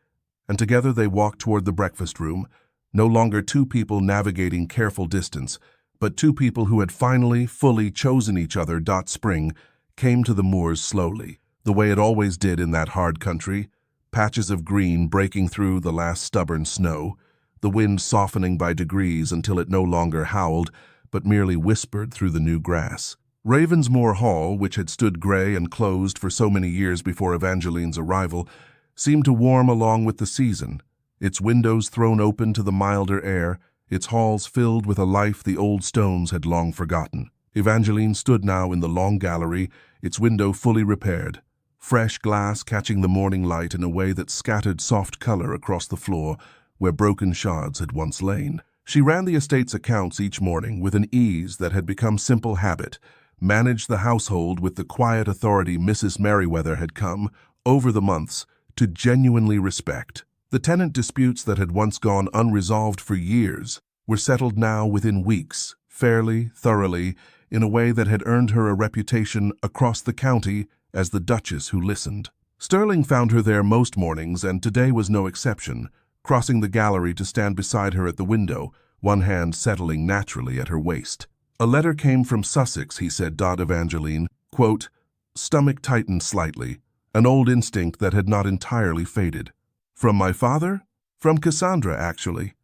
and together they walked toward the breakfast room, no longer two people navigating careful distance, but two people who had finally, fully chosen each other. Spring came to the moors slowly, the way it always did in that hard country, patches of green breaking through the last stubborn snow, the wind softening by degrees until it no longer howled, but merely whispered through the new grass. Ravensmore Hall, which had stood gray and closed for so many years before Evangeline's arrival, seemed to warm along with the season, its windows thrown open to the milder air, its halls filled with a life the old stones had long forgotten. Evangeline stood now in the long gallery, its window fully repaired, fresh glass catching the morning light in a way that scattered soft color across the floor where broken shards had once lain. She ran the estate's accounts each morning with an ease that had become simple habit, managed the household with the quiet authority Mrs. Merriweather had come, over the months, to genuinely respect. The tenant disputes that had once gone unresolved for years were settled now within weeks, fairly, thoroughly, in a way that had earned her a reputation across the county as the Duchess who listened. Sterling found her there most mornings, and today was no exception, crossing the gallery to stand beside her at the window, one hand settling naturally at her waist. "A letter came from Sussex," he said. Evangeline, quote, stomach tightened slightly, an old instinct that had not entirely faded. "From my father?" "From Cassandra, actually."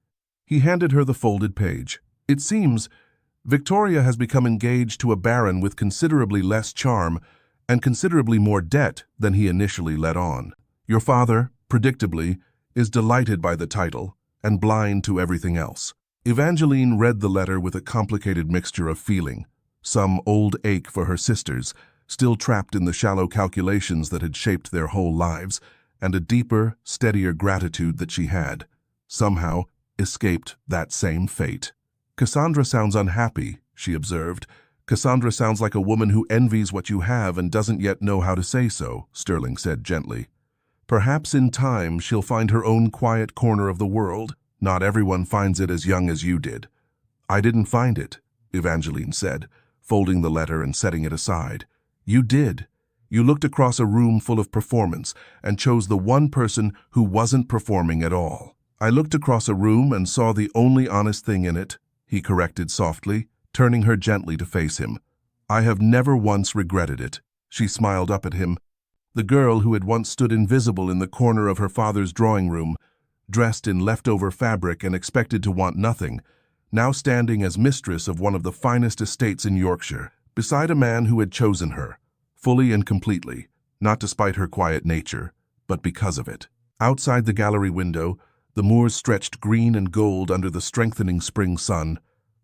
He handed her the folded page. "It seems Victoria has become engaged to a baron with considerably less charm and considerably more debt than he initially let on. Your father, predictably, is delighted by the title and blind to everything else." Evangeline read the letter with a complicated mixture of feeling, some old ache for her sisters, still trapped in the shallow calculations that had shaped their whole lives, and a deeper, steadier gratitude that she had, somehow, escaped that same fate. "Cassandra sounds unhappy," she observed. "Cassandra sounds like a woman who envies what you have and doesn't yet know how to say so," Sterling said gently. "Perhaps in time she'll find her own quiet corner of the world. Not everyone finds it as young as you did." "I didn't find it," Evangeline said, folding the letter and setting it aside. "You did. You looked across a room full of performance and chose the one person who wasn't performing at all." "I looked across a room and saw the only honest thing in it," he corrected softly, turning her gently to face him. "I have never once regretted it." She smiled up at him. The girl who had once stood invisible in the corner of her father's drawing room, dressed in leftover fabric and expected to want nothing, now standing as mistress of one of the finest estates in Yorkshire, beside a man who had chosen her, fully and completely, not despite her quiet nature, but because of it. Outside the gallery window, the moors stretched green and gold under the strengthening spring sun,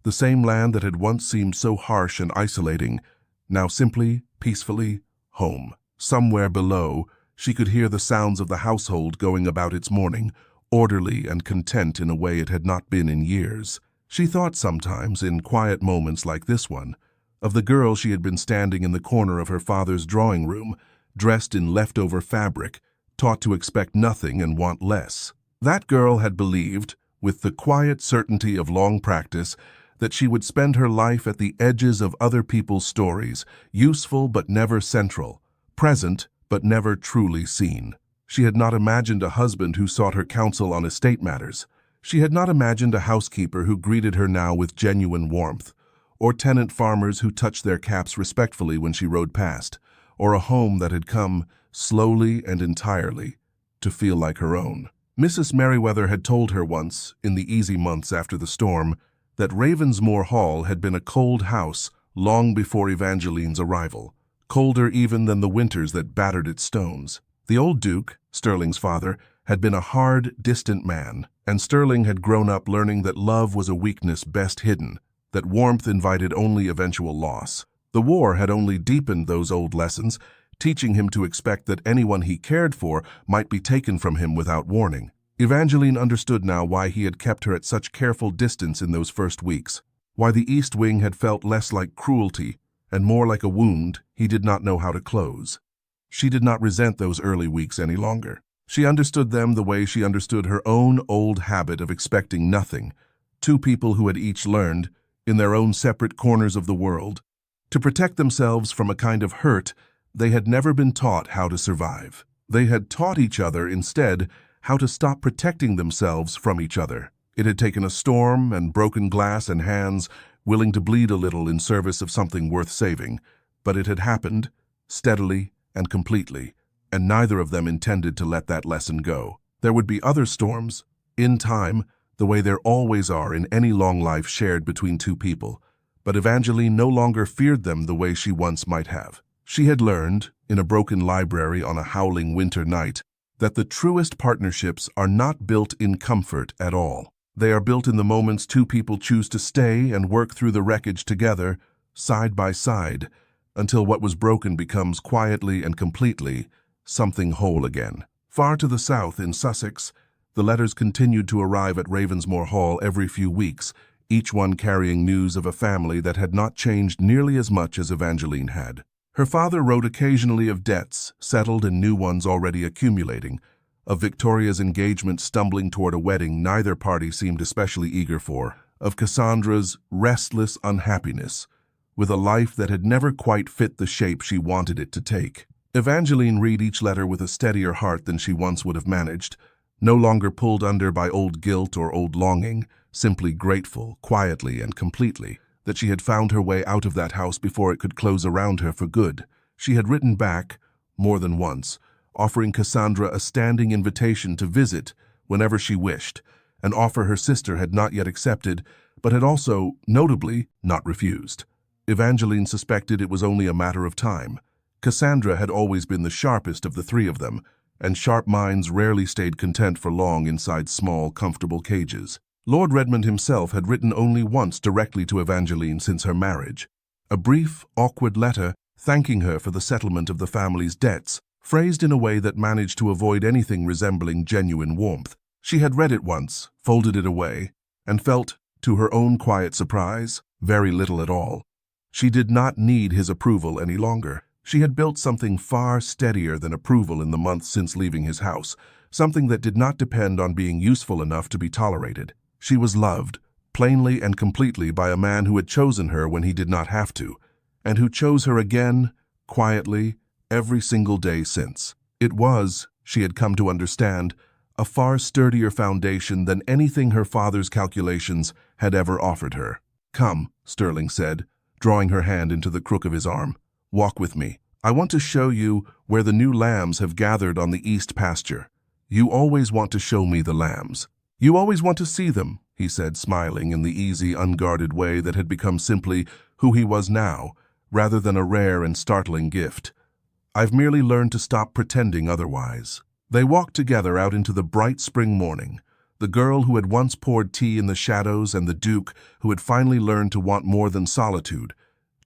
the same land that had once seemed so harsh and isolating, now simply, peacefully, home. Somewhere below, she could hear the sounds of the household going about its morning, orderly and content in a way it had not been in years. She thought sometimes, in quiet moments like this one, of the girl she had been standing in the corner of her father's drawing room, dressed in leftover fabric, taught to expect nothing and want less. That girl had believed, with the quiet certainty of long practice, that she would spend her life at the edges of other people's stories, useful but never central, present but never truly seen. She had not imagined a husband who sought her counsel on estate matters. She had not imagined a housekeeper who greeted her now with genuine warmth, or tenant farmers who touched their caps respectfully when she rode past, or a home that had come, slowly and entirely, to feel like her own. Mrs. Merriweather had told her once, in the easy months after the storm, that Ravensmore Hall had been a cold house long before Evangeline's arrival, colder even than the winters that battered its stones. The old Duke, Sterling's father, had been a hard, distant man, and Sterling had grown up learning that love was a weakness best hidden, that warmth invited only eventual loss. The war had only deepened those old lessons, teaching him to expect that anyone he cared for might be taken from him without warning. Evangeline understood now why he had kept her at such careful distance in those first weeks, why the East Wing had felt less like cruelty and more like a wound he did not know how to close. She did not resent those early weeks any longer. She understood them the way she understood her own old habit of expecting nothing, two people who had each learned, in their own separate corners of the world, to protect themselves from a kind of hurt they had never been taught how to survive. They had taught each other, instead, how to stop protecting themselves from each other. It had taken a storm and broken glass and hands willing to bleed a little in service of something worth saving, but it had happened, steadily and completely, and neither of them intended to let that lesson go. There would be other storms, in time, the way there always are in any long life shared between two people, but Evangeline no longer feared them the way she once might have. She had learned, in a broken library on a howling winter night, that the truest partnerships are not built in comfort at all. They are built in the moments two people choose to stay and work through the wreckage together, side by side, until what was broken becomes quietly and completely something whole again. Far to the south, in Sussex, the letters continued to arrive at Ravensmore Hall every few weeks, each one carrying news of a family that had not changed nearly as much as Evangeline had. Her father wrote occasionally of debts, settled and new ones already accumulating, of Victoria's engagement stumbling toward a wedding neither party seemed especially eager for, of Cassandra's restless unhappiness, with a life that had never quite fit the shape she wanted it to take. Evangeline read each letter with a steadier heart than she once would have managed, no longer pulled under by old guilt or old longing, simply grateful, quietly and completely, that she had found her way out of that house before it could close around her for good. She had written back, more than once, offering Cassandra a standing invitation to visit whenever she wished, an offer her sister had not yet accepted, but had also, notably, not refused. Evangeline suspected it was only a matter of time. Cassandra had always been the sharpest of the three of them, and sharp minds rarely stayed content for long inside small, comfortable cages. Lord Redmond himself had written only once directly to Evangeline since her marriage, a brief, awkward letter thanking her for the settlement of the family's debts, phrased in a way that managed to avoid anything resembling genuine warmth. She had read it once, folded it away, and felt, to her own quiet surprise, very little at all. She did not need his approval any longer. She had built something far steadier than approval in the months since leaving his house, something that did not depend on being useful enough to be tolerated. She was loved, plainly and completely, by a man who had chosen her when he did not have to, and who chose her again, quietly, every single day since. It was, she had come to understand, a far sturdier foundation than anything her father's calculations had ever offered her. "Come," Sterling said, drawing her hand into the crook of his arm. "Walk with me. I want to show you where the new lambs have gathered on the east pasture. You always want to show me the lambs. You always want to see them," he said, smiling in the easy, unguarded way that had become simply who he was now, rather than a rare and startling gift. "I've merely learned to stop pretending otherwise." They walked together out into the bright spring morning, the girl who had once poured tea in the shadows and the Duke who had finally learned to want more than solitude,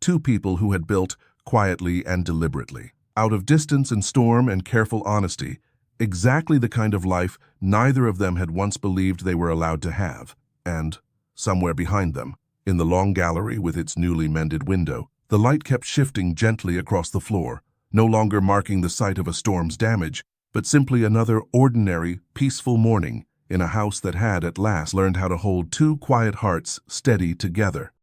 two people who had built, quietly and deliberately, out of distance and storm and careful honesty, Exactly the kind of life neither of them had once believed they were allowed to have. And, somewhere behind them, in the long gallery with its newly mended window, the light kept shifting gently across the floor, no longer marking the site of a storm's damage, but simply another ordinary, peaceful morning in a house that had at last learned how to hold two quiet hearts steady together.